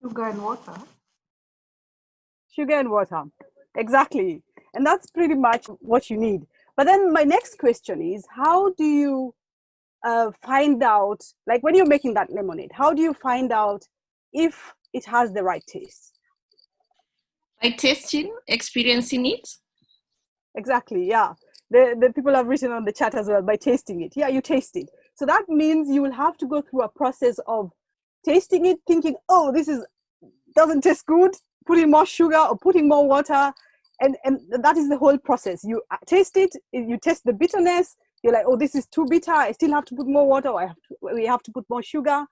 Sugar and water. Sugar and water. Exactly. And that's pretty much what you need. But then my next question is, how do you find out, like when you're making that lemonade, how do you find out if it has the right taste? By tasting, experiencing it. Exactly, yeah. The people have written on the chat as well, by tasting it. Yeah, you taste it. So that means you will have to go through a process of tasting it, thinking, oh, this is doesn't taste good, putting more sugar or putting more water. And that is the whole process. You taste it, you taste the bitterness, you're like, oh, this is too bitter, I still have to put more water, or we have to put more sugar.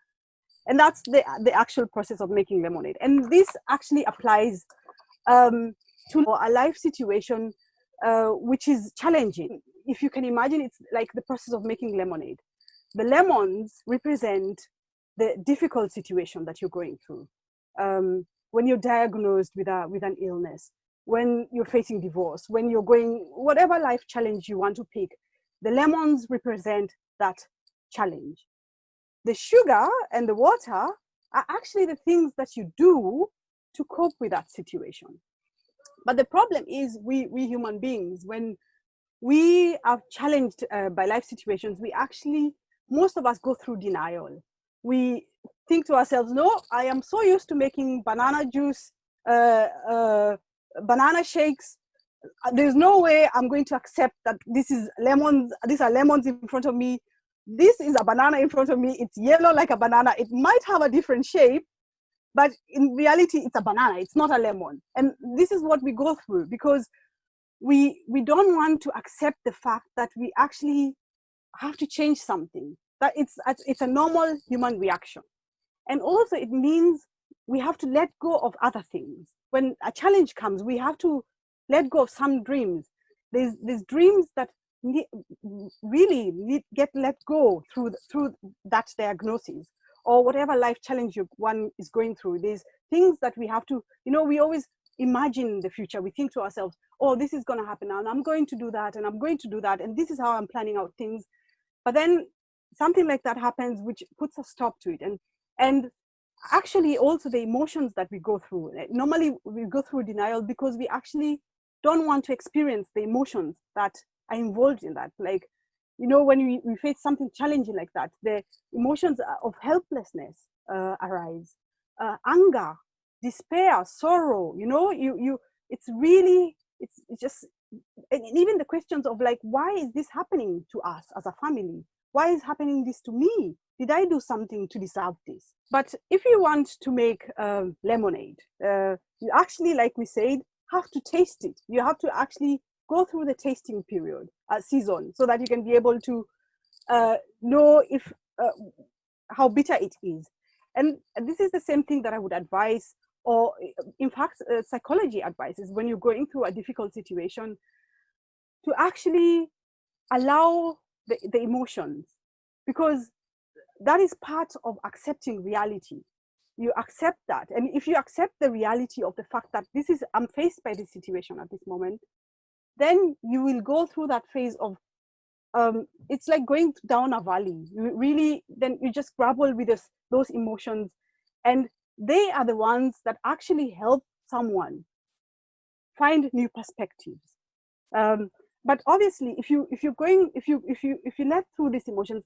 And that's the actual process of making lemonade. And this actually applies to a life situation which is challenging. If you can imagine, it's like the process of making lemonade. The lemons represent the difficult situation that you're going through. When you're diagnosed with an illness, when you're facing divorce, when you're going, whatever life challenge you want to pick, the lemons represent that challenge. The sugar and the water are actually the things that you do to cope with that situation. But the problem is, we human beings, when we are challenged by life situations, we actually, most of us go through denial. We think to ourselves, no, I am so used to making banana juice, banana shakes. There's no way I'm going to accept that these are lemons in front of me. This is a banana in front of me. It's yellow like a banana. It might have a different shape, but in reality, it's a banana. It's not a lemon. And this is what we go through, because we don't want to accept the fact that we actually have to change something. That it's a normal human reaction. And also it means we have to let go of other things. When a challenge comes, we have to let go of some dreams. There's dreams that really get let go through that diagnosis, or whatever life challenge one is going through. There's things that we have to, we always imagine the future. We think to ourselves, oh, this is going to happen now, and I'm going to do that, and I'm going to do that, and this is how I'm planning out things. But then something like that happens, which puts a stop to it. And actually also the emotions that we go through, normally we go through denial because we actually don't want to experience the emotions that are involved in that. Like, when we face something challenging like that, the emotions of helplessness arise, anger, despair, sorrow. It's really, it's just, and even the questions of like, why is this happening to us as a family? Why is happening this to me? Did I do something to deserve this? But if you want to make lemonade, you actually, like we said, have to taste it. You have to actually go through the tasting period, season, so that you can be able to know if how bitter it is. And this is the same thing that I would advise, or in fact, psychology advises when you're going through a difficult situation, to actually allow the emotions, because that is part of accepting reality. You accept that. And if you accept the reality of the fact that I'm faced by this situation at this moment, then you will go through that phase of, it's like going down a valley. Then you just grapple with those emotions, and they are the ones that actually help someone find new perspectives. But obviously, if you let through these emotions,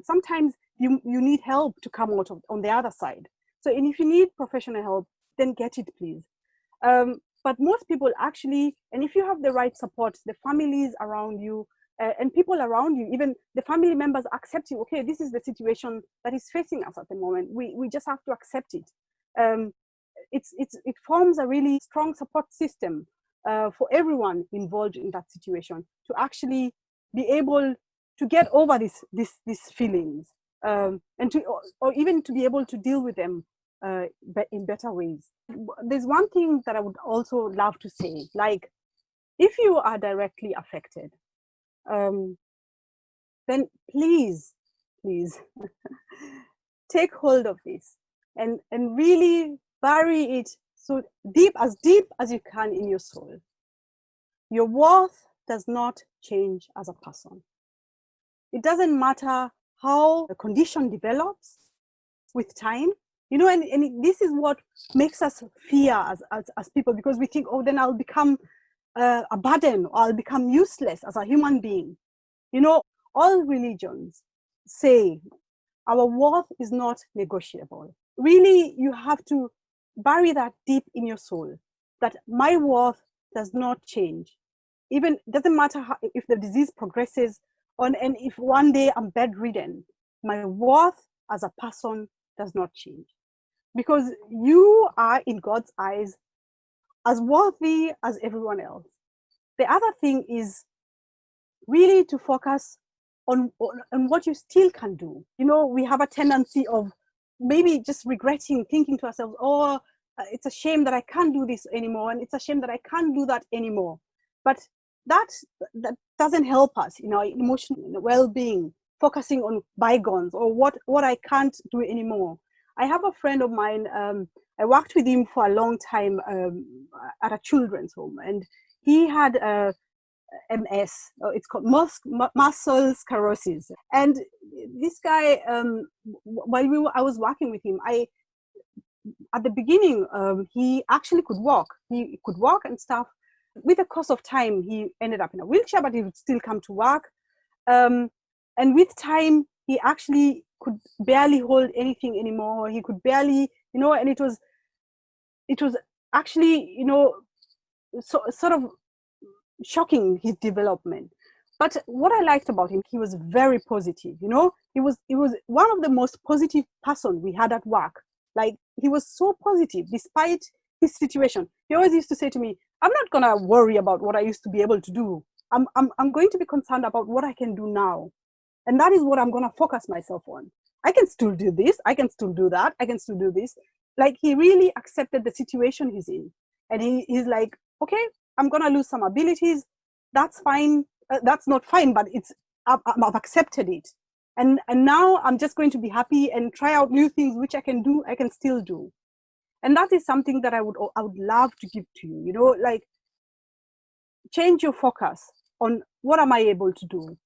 sometimes you need help to come out on the other side. So, and if you need professional help, then get it, please. But most people actually, and if you have the right support, the families around you, and people around you, even the family members accepting, okay, this is the situation that is facing us at the moment. We just have to accept it. It forms a really strong support system for everyone involved in that situation, to actually be able to get over these feelings, and or even to be able to deal with them in better ways. There's one thing that I would also love to say, like, if you are directly affected, then please take hold of this and really bury it so deep as you can in your soul. Your worth does not change as a person. It doesn't matter how the condition develops with time. and this is what makes us fear as people, because we think, oh, then I'll become a burden, or I'll become useless as a human being. All religions say our worth is not negotiable. Really, you have to bury that deep in your soul, that my worth does not change. Even doesn't matter if the disease progresses on, and if one day I'm bedridden, my worth as a person does not change, because you are in God's eyes as worthy as everyone else. The other thing is really to focus on what you still can do. We have a tendency of maybe just regretting, thinking to ourselves, oh, it's a shame that I can't do this anymore, and it's a shame that I can't do that anymore. But that doesn't help us in our emotional well-being, focusing on bygones or what I can't do anymore. I have a friend of mine, I worked with him for a long time at a children's home, and he had MS, it's called muscle sclerosis. And this guy, while I was working with him, at the beginning, he actually could walk. He could walk and stuff. With the course of time, he ended up in a wheelchair, but he would still come to work. And with time, he actually could barely hold anything anymore. He could barely, and it was actually, sort of shocking, his development. But what I liked about him, he was very positive. He was one of the most positive person we had at work. Like, he was so positive despite his situation. He always used to say to me, I'm not gonna worry about what I used to be able to do. I'm going to be concerned about what I can do now, and that is what I'm gonna focus myself on. I can still do this, I can still do that, I can still do this. Like, he really accepted the situation he's in, and he's like, okay, I'm gonna lose some abilities. That's fine. That's not fine, but I've accepted it, and now I'm just going to be happy and try out new things which I can do. I can still do, and that is something that I would love to give to you. Like, change your focus on what am I able to do,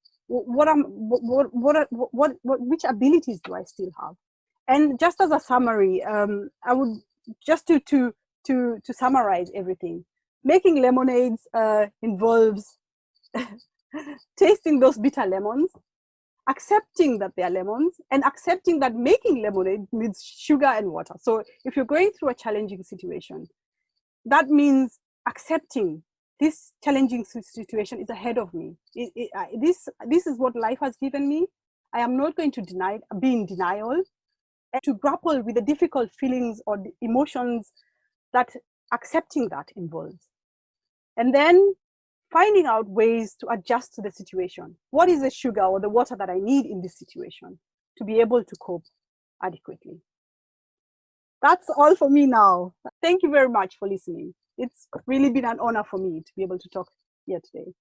which abilities do I still have. And just as a summary, I would just to summarize everything. Making lemonades involves tasting those bitter lemons, accepting that they are lemons, and accepting that making lemonade needs sugar and water. So if you're going through a challenging situation, that means accepting this challenging situation is ahead of me. This is what life has given me. I am not going to be in denial, and to grapple with the difficult feelings or the emotions that accepting that involves. And then finding out ways to adjust to the situation. What is the sugar or the water that I need in this situation to be able to cope adequately? That's all for me now. Thank you very much for listening. It's really been an honor for me to be able to talk here today.